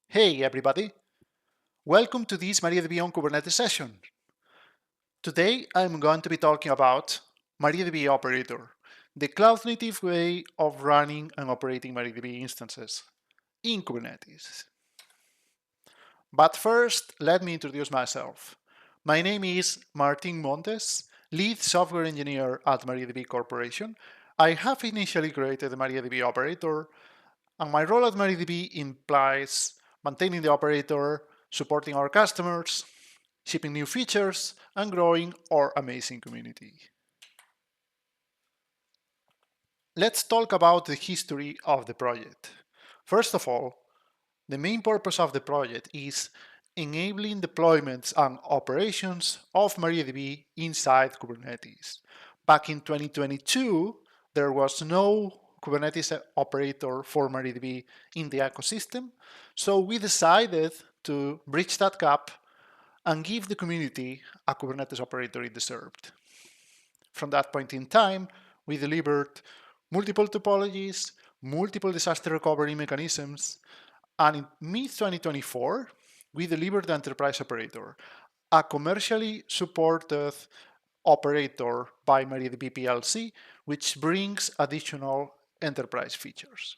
Hey everybody, welcome to this MariaDB on Kubernetes session. Today I'm going to be talking about MariaDB Operator, the cloud-native way of running and operating MariaDB instances in Kubernetes. But first, let me introduce myself. My name is Martín Montes, lead software engineer at MariaDB Corporation. I have initially created the MariaDB Operator, and my role at MariaDB implies maintaining the operator, supporting our customers, shipping new features, and growing our amazing community. Let's talk about the history of the project. First of all, the main purpose of the project is enabling deployments and operations of MariaDB inside Kubernetes. Back in 2022, there was no Kubernetes operator for MariaDB in the ecosystem, so we decided to bridge that gap and give the community a Kubernetes operator it deserved. From that point in time, we delivered multiple topologies, multiple disaster recovery mechanisms, and in mid-2024, we delivered the Enterprise Operator, a commercially supported operator by MariaDB PLC, which brings additional enterprise features.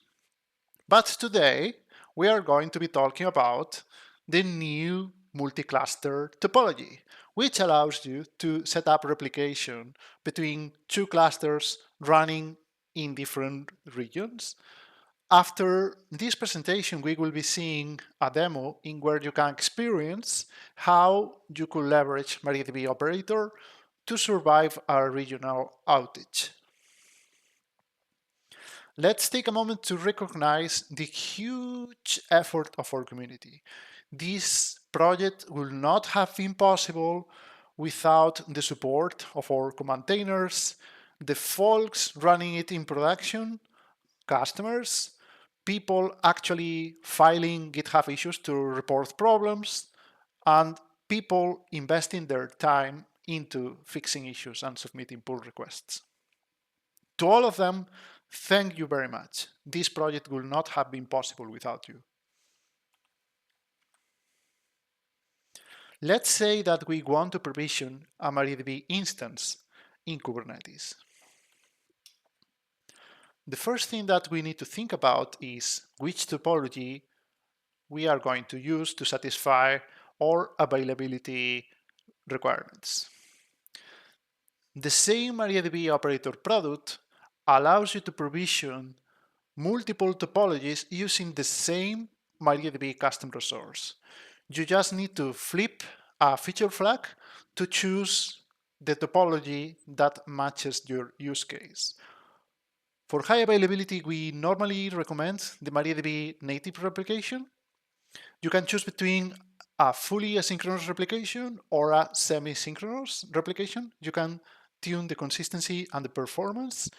But today, we are going to be talking about the new multi-cluster topology, which allows you to set up replication between two clusters running in different regions. After this presentation, we will be seeing a demo in where you can experience how you could leverage MariaDB Operator to survive a regional outage. Let's take a moment to recognize the huge effort of our community. This project will not have been possible without the support of our maintainers, the folks running it in production, customers, people actually filing GitHub issues to report problems, and people investing their time into fixing issues and submitting pull requests. To all of them, thank you very much. This project would not have been possible without you. Let's say that we want to provision a MariaDB instance in Kubernetes. The first thing that we need to think about is which topology we are going to use to satisfy our availability requirements. The same MariaDB Operator product allows you to provision multiple topologies using the same MariaDB custom resource. You just need to flip a feature flag to choose the topology that matches your use case. For high availability, we normally recommend the MariaDB native replication. You can choose between a fully asynchronous replication or a semi-synchronous replication. You can tune the consistency and the performance.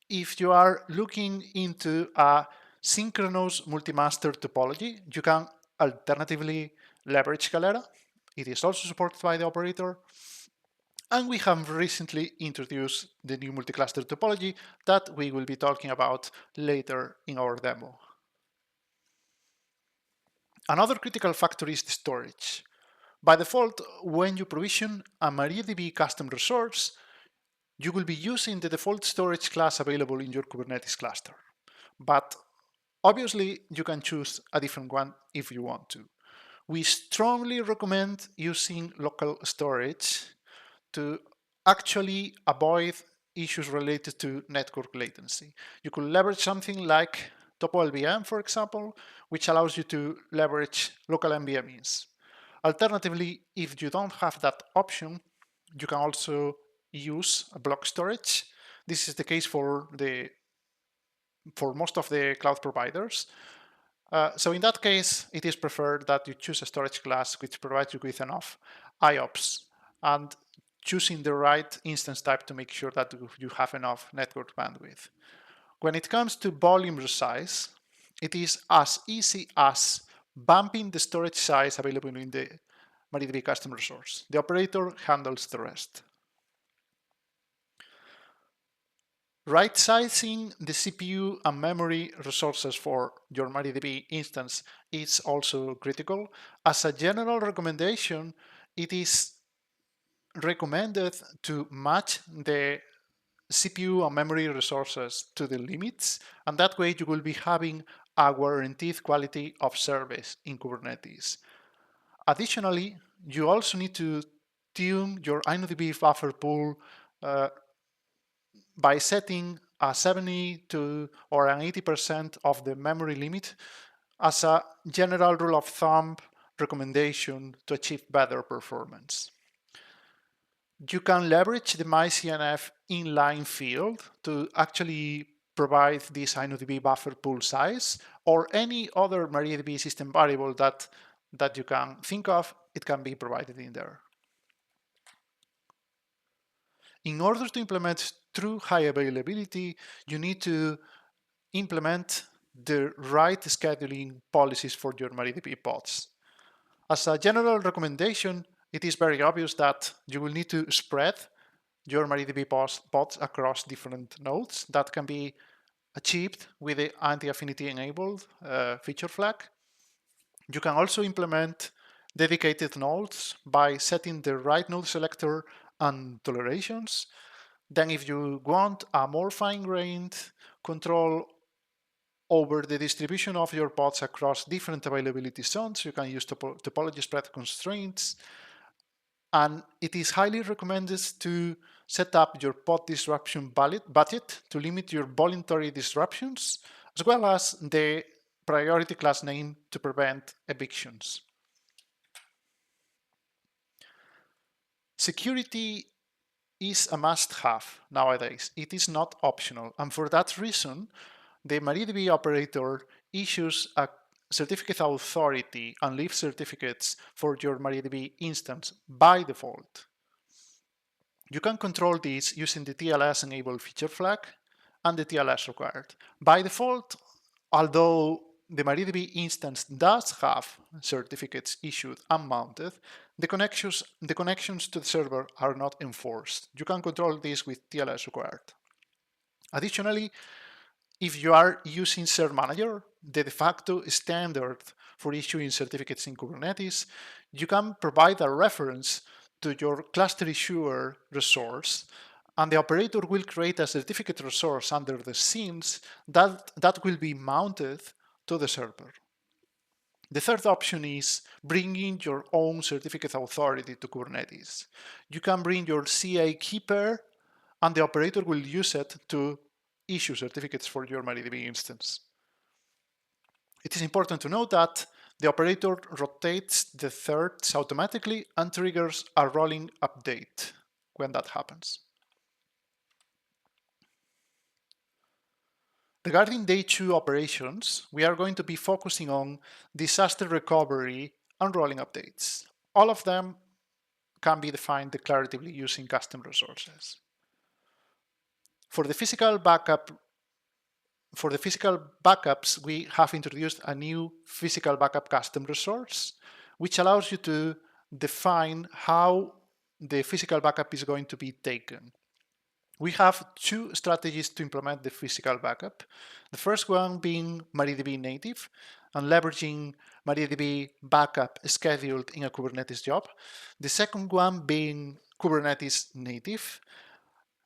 If you are looking into a synchronous multi-master topology, you can alternatively leverage Galera. It is also supported by the operator. And we have recently introduced the new multi-cluster topology that we will be talking about later in our demo. Another critical factor is the storage. By default, when you provision a MariaDB custom resource, you will be using the default storage class available in your Kubernetes cluster. But obviously, you can choose a different one if you want to. We strongly recommend using local storage to actually avoid issues related to network latency. You could leverage something like TopoLVM, for example, which allows you to leverage local NVMEs. Alternatively, if you don't have that option, you can also use a block storage. This is the case for most of the cloud providers. So in that case, it is preferred that you choose a storage class which provides you with enough IOPS and choosing the right instance type to make sure that you have enough network bandwidth. When it comes to volume resize, it is as easy as bumping the storage size available in the MariaDB custom resource. The operator handles the rest. Right-sizing the CPU and memory resources for your MariaDB instance is also critical. As a general recommendation, it is recommended to match the CPU and memory resources to the limits, and that way you will be having a guaranteed quality of service in Kubernetes. Additionally, you also need to tune your InnoDB buffer pool by setting a 70 to or an 80% of the memory limit as a general rule of thumb recommendation to achieve better performance. You can leverage the myCNF inline field to actually provide this InnoDB buffer pool size or any other MariaDB system variable that you can think of, it can be provided in there. In order to implement true high availability, you need to implement the right scheduling policies for your MariaDB pods. As a general recommendation, it is very obvious that you will need to spread your MariaDB pods across different nodes. That can be achieved with the anti-affinity enabled feature flag. You can also implement dedicated nodes by setting the right node selector and tolerations. Then if you want a more fine-grained control over the distribution of your pods across different availability zones, you can use topology spread constraints. And it is highly recommended to set up your pod disruption budget to limit your voluntary disruptions, as well as the priority class name to prevent evictions. Security is a must-have nowadays. It is not optional. And for that reason, the MariaDB operator issues a certificate authority and leave certificates for your MariaDB instance by default. You can control this using the TLS enable feature flag and the TLS required. By default, although the MariaDB instance does have certificates issued and mounted, the connections to the server are not enforced. You can control this with TLS required. Additionally, if you are using Cert Manager, the de facto standard for issuing certificates in Kubernetes, you can provide a reference to your cluster issuer resource, and the operator will create a certificate resource under the scenes that will be mounted to the server. The third option is bringing your own certificate authority to Kubernetes. You can bring your CA key pair, and the operator will use it to issue certificates for your MariaDB instance. It is important to note that the operator rotates the thirds automatically and triggers a rolling update when that happens. Regarding day 2 operations, we are going to be focusing on disaster recovery and rolling updates. All of them can be defined declaratively using custom resources. For the physical backups, we have introduced a new physical backup custom resource, which allows you to define how the physical backup is going to be taken. We have two strategies to implement the physical backup. The first one being MariaDB native and leveraging MariaDB backup scheduled in a Kubernetes job. The second one being Kubernetes native,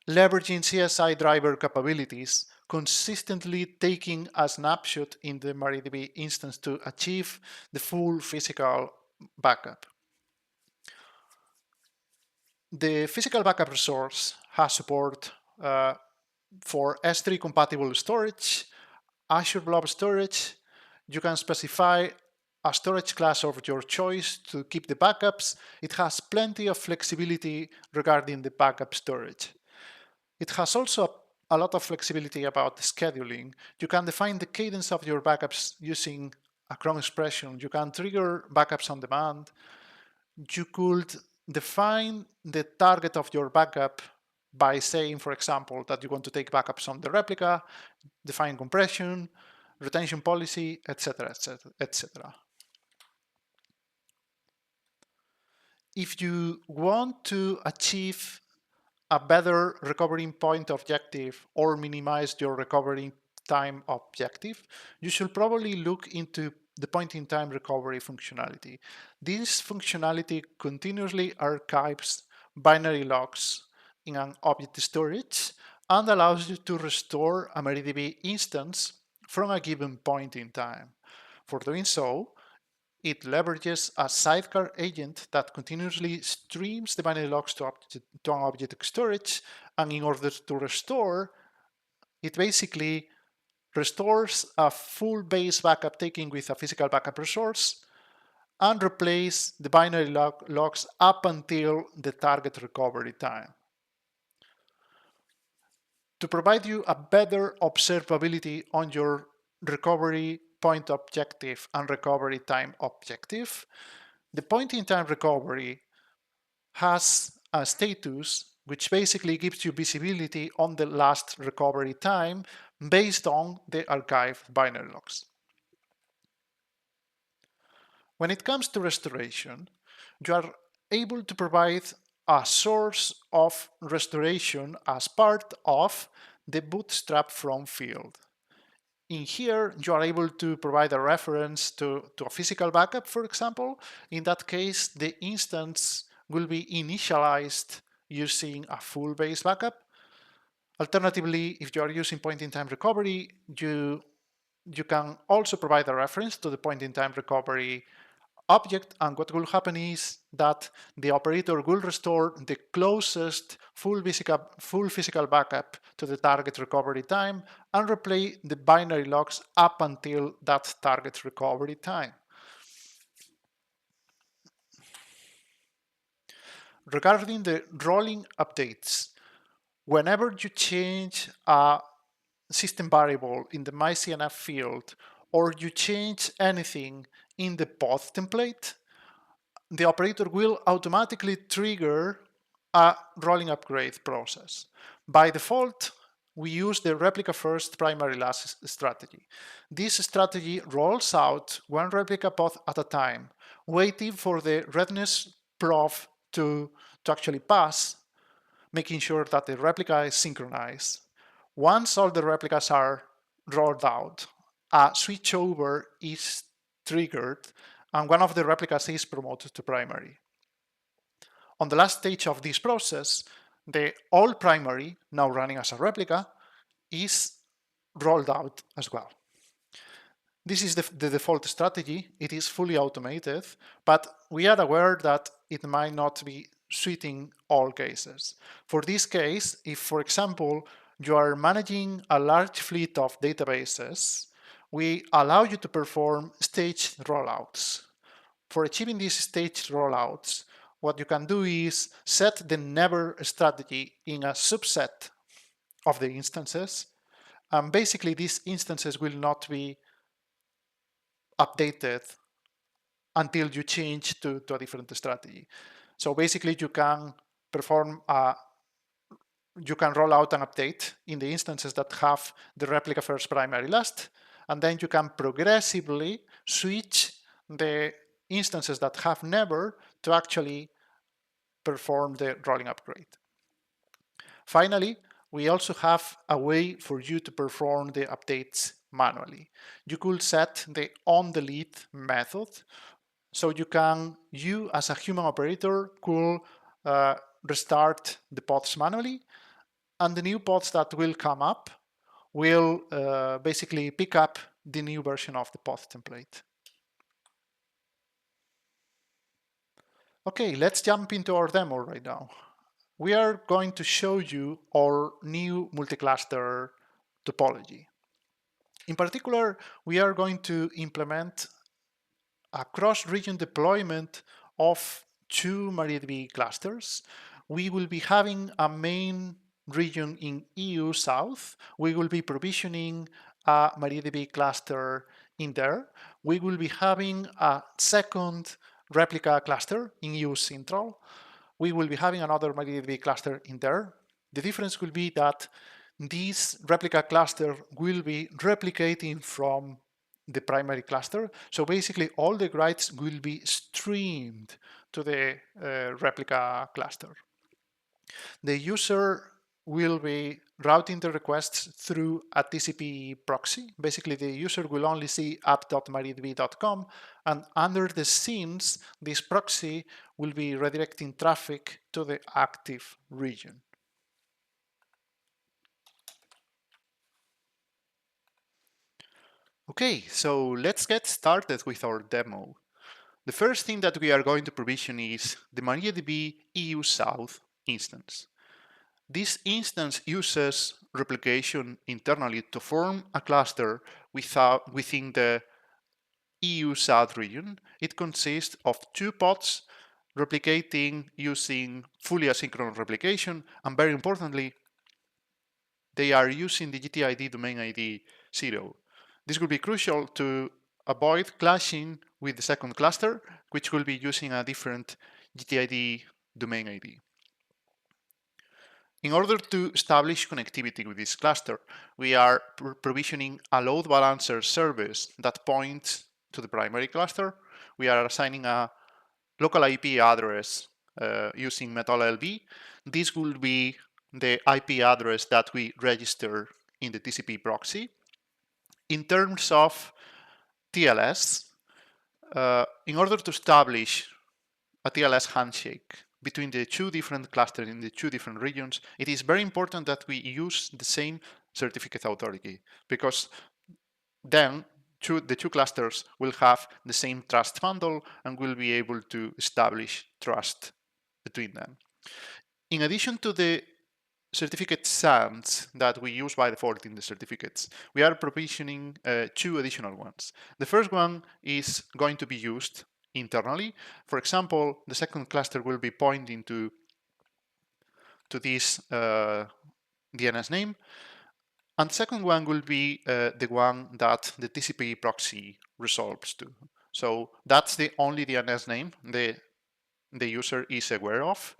leveraging CSI driver capabilities, consistently taking a snapshot in the MariaDB instance to achieve the full physical backup. The physical backup resource has support for S3 compatible storage, Azure Blob Storage. You can specify a storage class of your choice to keep the backups. It has plenty of flexibility regarding the backup storage. It has also a lot of flexibility about scheduling. You can define the cadence of your backups using a cron expression. You can trigger backups on demand. You could define the target of your backup by saying, for example, that you want to take backups on the replica, define compression, retention policy, etc., etc., etc. If you want to achieve a better recovery point objective or minimize your recovery time objective, you should probably look into the point-in-time recovery functionality. This functionality continuously archives binary logs in an object storage and allows you to restore a MariaDB instance from a given point in time. For doing so, it leverages a sidecar agent that continuously streams the binary logs to an object storage, and in order to restore, it basically restores a full base backup taken with a physical backup resource and replace the binary logs up until the target recovery time. To provide you a better observability on your recovery point objective and recovery time objective, the point-in-time recovery has a status which basically gives you visibility on the last recovery time based on the archived binary logs. When it comes to restoration, you are able to provide a source of restoration as part of the bootstrap from field. In here, you are able to provide a reference to a physical backup, for example. In that case, the instance will be initialized using a full base backup. Alternatively, if you are using point-in-time recovery, you can also provide a reference to the point-in-time recovery object, and what will happen is that the operator will restore the closest full physical backup to the target recovery time and replay the binary logs up until that target recovery time. Regarding the rolling updates, whenever you change a system variable in the myCNF field or you change anything in the path template, the operator will automatically trigger a rolling upgrade process. By default, we use the replica first, primary last strategy. This strategy rolls out one replica path at a time, waiting for the readiness prof to actually pass, making sure that the replica is synchronized. Once all the replicas are rolled out, a switchover is triggered and one of the replicas is promoted to primary. On the last stage of this process, the old primary, now running as a replica, is rolled out as well. This is the default strategy. It is fully automated, but we are aware that it might not be suiting all cases. For this case, if, for example, you are managing a large fleet of databases, we allow you to perform staged rollouts. For achieving these staged rollouts, what you can do is set the never strategy in a subset of the instances, and basically these instances will not be updated until you change to a different strategy. So basically you can you can roll out an update in the instances that have the replica first, primary last, and then you can progressively switch the instances that have never to actually perform the rolling upgrade. Finally, we also have a way for you to perform the updates manually. You could set the onDelete method, so you as a human operator could restart the pods manually, and the new pods that will come up will basically pick up the new version of the pod template. Okay, let's jump into our demo right now. We are going to show you our new multi-cluster topology. In particular, we are going to implement a cross-region deployment of two MariaDB clusters. We will be having a main region in EU South. We will be provisioning a MariaDB cluster in there. We will be having a second replica cluster in EU Central. We will be having another MariaDB cluster in there. The difference will be that this replica cluster will be replicating from the primary cluster. So basically all the writes will be streamed to the replica cluster. The user will be routing the requests through a TCP proxy. Basically, the user will only see app.mariadb.com, and under the scenes, this proxy will be redirecting traffic to the active region. Okay, so let's get started with our demo. The first thing that we are going to provision is the MariaDB EU South instance. This instance uses replication internally to form a cluster within the EU South region. It consists of 2 pods replicating using fully asynchronous replication, and very importantly, they are using the GTID domain ID 0. This will be crucial to avoid clashing with the second cluster, which will be using a different GTID domain ID. In order to establish connectivity with this cluster, we are provisioning a load balancer service that points to the primary cluster. We are assigning a local IP address using metallb. This will be the IP address that we register in the TCP proxy. In terms of TLS, in order to establish a TLS handshake between the 2 different clusters in the 2 different regions, it is very important that we use the same certificate authority, because then the 2 clusters will have the same trust bundle and will be able to establish trust between them. In addition to the certificate sands that we use by default in the certificates, we are provisioning 2 additional ones. The first one is going to be used internally. For example, the second cluster will be pointing to this DNS name, and the second one will be the one that the TCP proxy resolves to. So that's the only DNS name the user is aware of,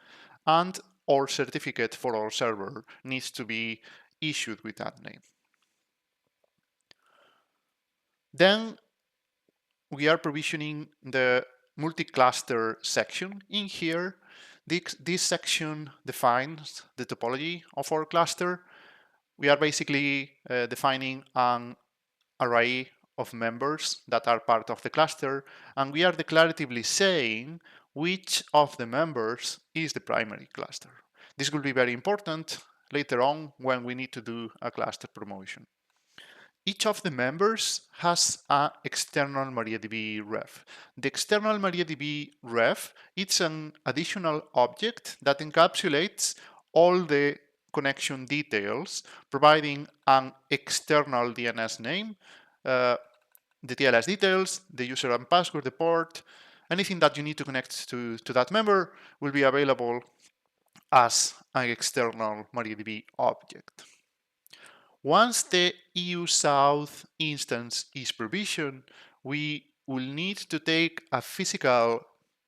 and our certificate for our server needs to be issued with that name. Then we are provisioning the multi-cluster section. In here, this section defines the topology of our cluster. We are basically defining an array of members that are part of the cluster, and we are declaratively saying which of the members is the primary cluster. This will be very important later on when we need to do a cluster promotion. Each of the members has an external MariaDB ref. The external MariaDB ref is an additional object that encapsulates all the connection details, providing an external DNS name, the TLS details, the user and password, the port, anything that you need to connect to that member will be available as an external MariaDB object. Once the EU South instance is provisioned, we will need to take a physical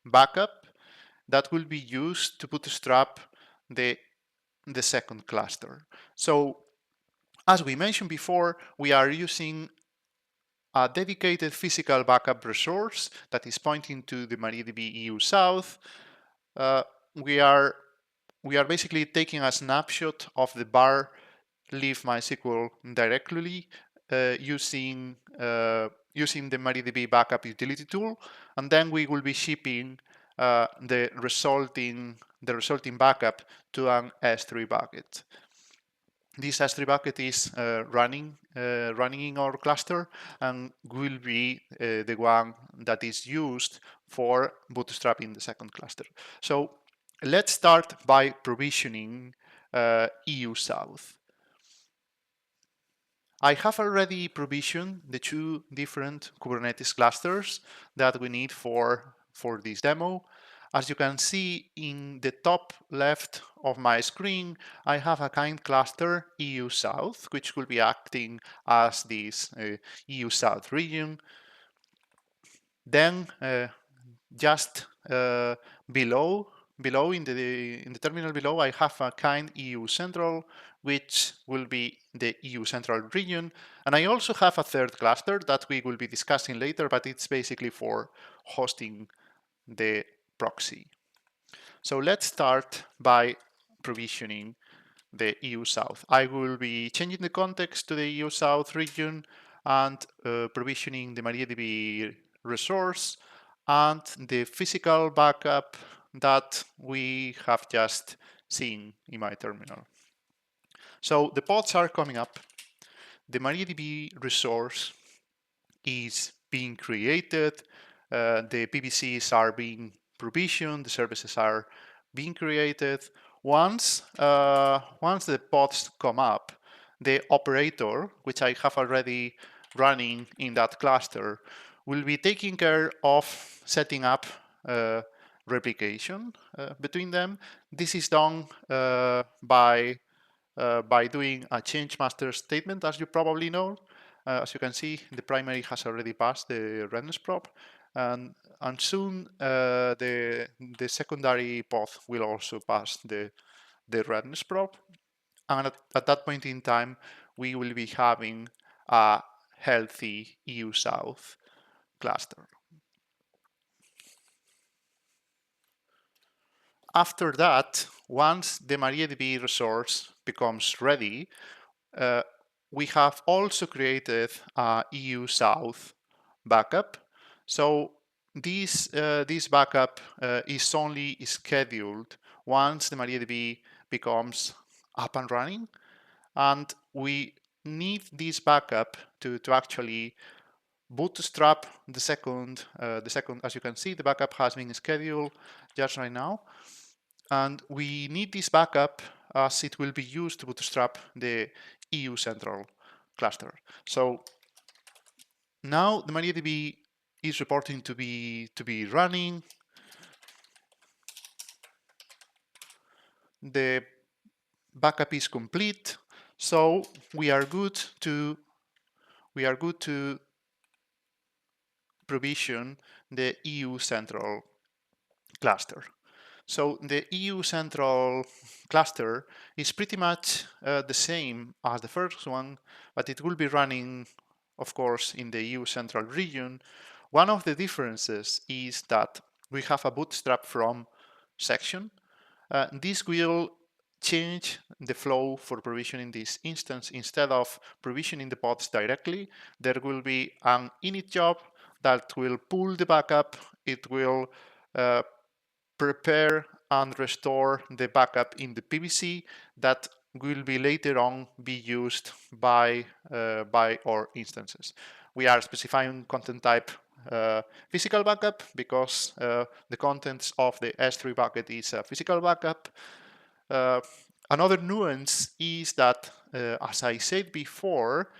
backup that will be used to bootstrap the second cluster. So, as we mentioned before, we are using a dedicated physical backup resource that is pointing to the MariaDB EU South. We are basically taking a snapshot of the var leave MySQL directly using the MariaDB backup utility tool, and then we will be shipping the resulting backup to an S3 bucket. This S3 bucket is running in our cluster and will be the one that is used for bootstrapping the second cluster. So let's start by provisioning EU South. I have already provisioned the 2 different Kubernetes clusters that we need for this demo. As you can see in the top left of my screen, I have a kind cluster EU South, which will be acting as this EU South region. Then just below in the terminal below, I have a kind EU Central, which will be the EU Central region. And I also have a third cluster that we will be discussing later, but it's basically for hosting the proxy. So let's start by provisioning the EU South. I will be changing the context to the EU South region and provisioning the MariaDB resource and the physical backup that we have just seen in my terminal. So the pods are coming up. The MariaDB resource is being created. The PVCs are being provisioned. The services are being created. Once the pods come up, the operator, which I have already running in that cluster, will be taking care of setting up replication between them. This is done by doing a change master statement, as you probably know. As you can see, the primary has already passed the readiness probe, and soon the secondary pod will also pass the readiness probe. And at that point in time, we will be having a healthy EU South cluster. After that, once the MariaDB resource becomes ready, we have also created a EU South backup. So this backup is only scheduled once the MariaDB becomes up and running, and we need this backup to actually bootstrap the second. As you can see, the backup has been scheduled just right now, and we need this backup as it will be used to bootstrap the EU Central cluster. So now the MariaDB is reporting to be running. The backup is complete, so we are good to provision the EU Central cluster. So the EU Central cluster is pretty much the same as the first one, but it will be running, of course, in the EU Central region. One of the differences is that we have a bootstrap from section. This will change the flow for provisioning this instance. Instead of provisioning the pods directly, there will be an init job that will pull the backup. It will prepare and restore the backup in the PVC that will be later on be used by our instances. We are specifying content type physical backup because the contents of the S3 bucket is a physical backup. Another nuance is that, as I said before,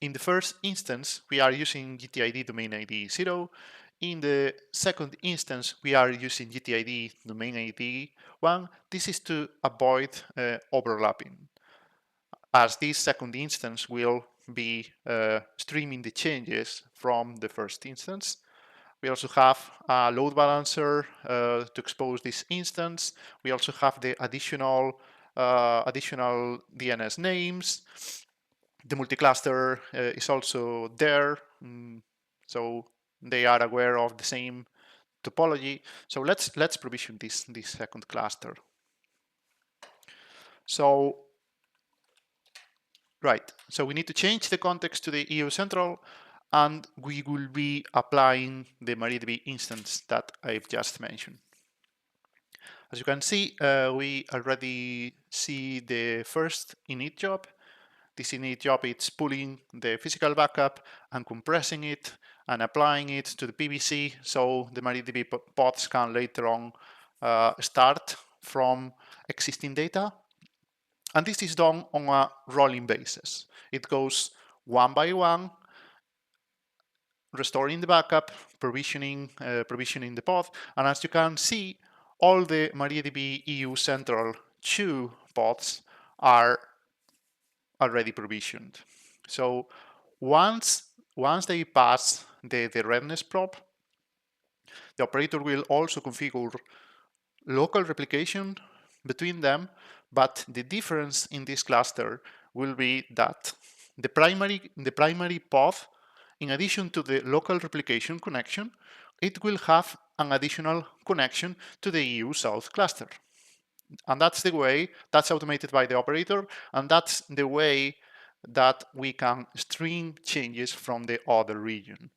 in the first instance, we are using GTID domain ID 0. In the second instance, we are using GTID domain ID 1. This is to avoid overlapping, as this second instance will be streaming the changes from the first instance. We also have a load balancer to expose this instance. We also have the additional DNS names. The multi-cluster is also there, so they are aware of the same topology. So let's provision this second cluster. So right, so we need to change the context to the EU Central, and we will be applying the MariaDB instance that I've just mentioned. As you can see, we already see the first init job. This init job is pulling the physical backup and compressing it and applying it to the PVC, so the MariaDB pods can later on start from existing data. And this is done on a rolling basis. It goes one by one, restoring the backup, provisioning the pod, and as you can see, all the MariaDB EU Central 2 pods are already provisioned. So once they pass the readiness probe, the operator will also configure local replication between them, but the difference in this cluster will be that the primary pod, in addition to the local replication connection, it will have an additional connection to the EU South cluster. And that's the way, that's automated by the operator, and that's the way that we can stream changes from the other region.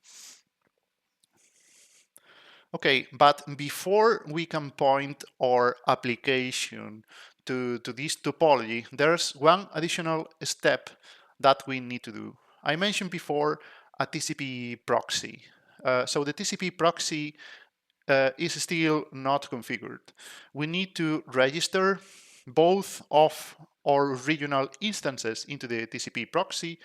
Okay, but before we can point our application to this topology, there's one additional step that we need to do. I mentioned before a TCP proxy. So the TCP proxy is still not configured. We need to register both of our regional instances into the TCP proxy,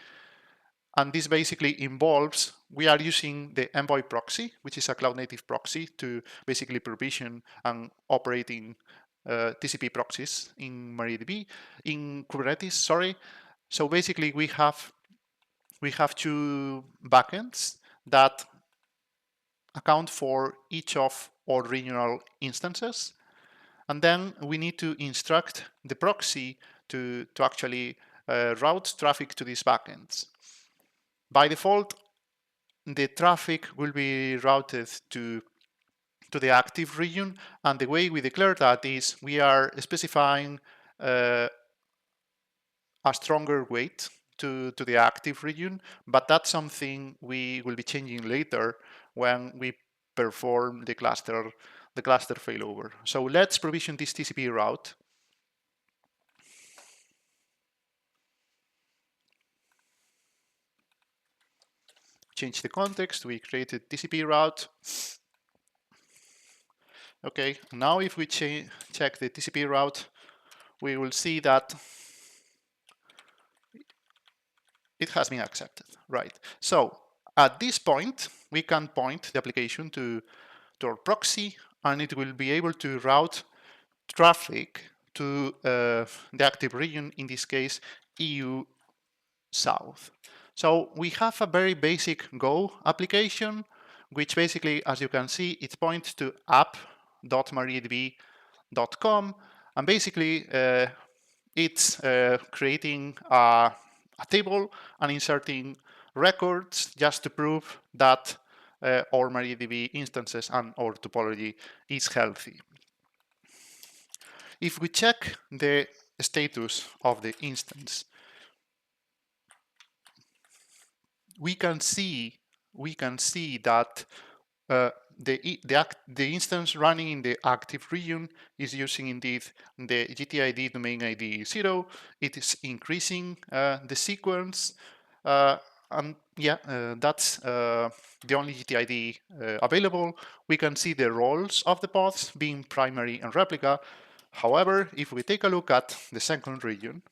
and this basically involves, we are using the Envoy proxy, which is a cloud native proxy to basically provision and operating TCP proxies in MariaDB, in Kubernetes, sorry. So basically we have two backends that account for each of our regional instances. And then we need to instruct the proxy to actually route traffic to these backends. By default, the traffic will be routed to the active region, and the way we declare that is we are specifying a stronger weight to the active region, but that's something we will be changing later when we perform the cluster failover. So let's provision this TCP route. Change the context, we created TCP route. Okay, now if we check the TCP route, we will see that it has been accepted, right? So at this point, we can point the application to our proxy, and it will be able to route traffic to the active region, in this case, EU South. So we have a very basic Go application, which basically, as you can see, it points to app.mariadb.com, and basically it's creating a table and inserting records just to prove that our MariaDB instances and our topology is healthy. If we check the status of the instance, we can see that the instance running in the active region is using indeed the GTID domain ID 0. It is increasing the sequence, and yeah, that's the only GTID available. We can see the roles of the pods being primary and replica. However, if we take a look at the second region,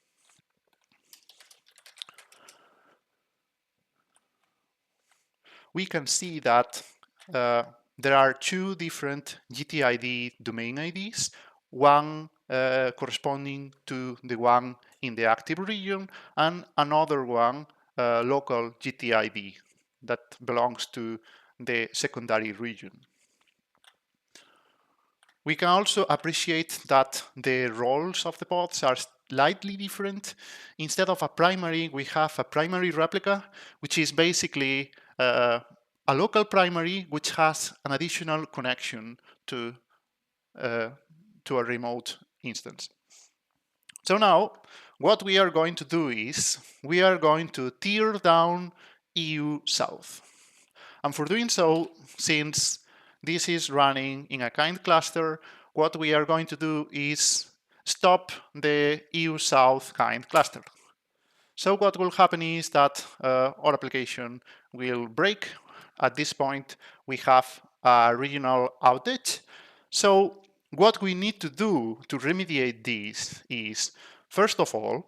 we can see that there are two different GTID domain IDs, one corresponding to the one in the active region, and another one local GTID that belongs to the secondary region. We can also appreciate that the roles of the pods are slightly different. Instead of a primary, we have a primary replica, which is basically a local primary which has an additional connection to a remote instance. So now, what we are going to do is we are going to tear down EU South. And for doing so, since this is running in a kind cluster, what we are going to do is stop the EU South kind cluster. So what will happen is that our application will break. At this point, we have a regional outage. So what we need to do to remediate this is, first of all,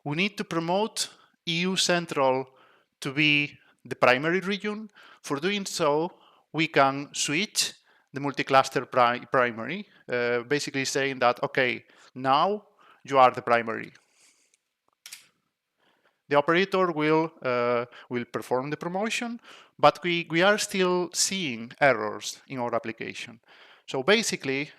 we need to promote EU Central to be the primary region. For doing so, we can switch the multi-cluster primary, basically saying that, okay, now you are the primary. The operator will perform the promotion, but we are still seeing errors in our application. So basically,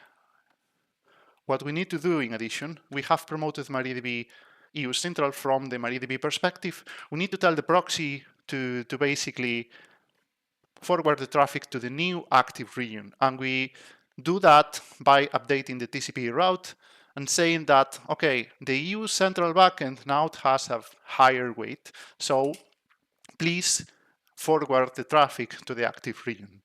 what we need to do in addition, we have promoted MariaDB EU Central from the MariaDB perspective. We need to tell the proxy to basically forward the traffic to the new active region. And we do that by updating the TCP route and saying that, okay, the EU central backend now has a higher weight, so please forward the traffic to the active region.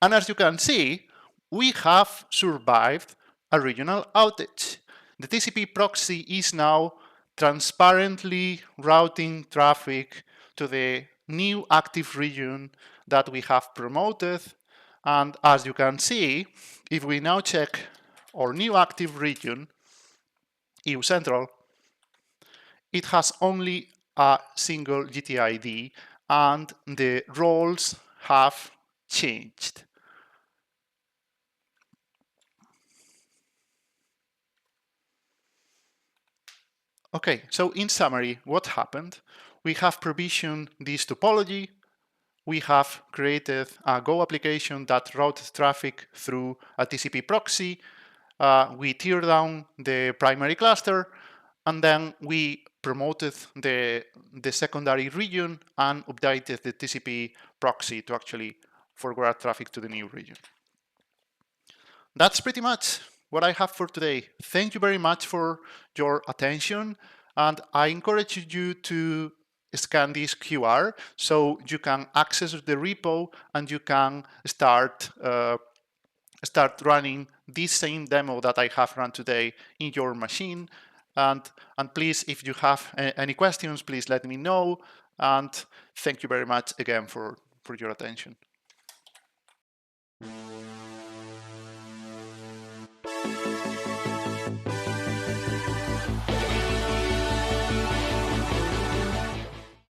And as you can see, we have survived a regional outage. The TCP proxy is now transparently routing traffic to the new active region that we have promoted. And as you can see, if we now check our new active region, EU Central, it has only a single GTID and the roles have changed. Okay, so in summary, what happened? We have provisioned this topology. We have created a Go application that routes traffic through a TCP proxy. We tear down the primary cluster, and then we promoted the secondary region and updated the TCP proxy to actually forward traffic to the new region. That's pretty much what I have for today. Thank you very much for your attention, and I encourage you to scan this QR so you can access the repo and you can start running this same demo that I have run today in your machine. And please, if you have any questions, please let me know. And thank you very much again for your attention.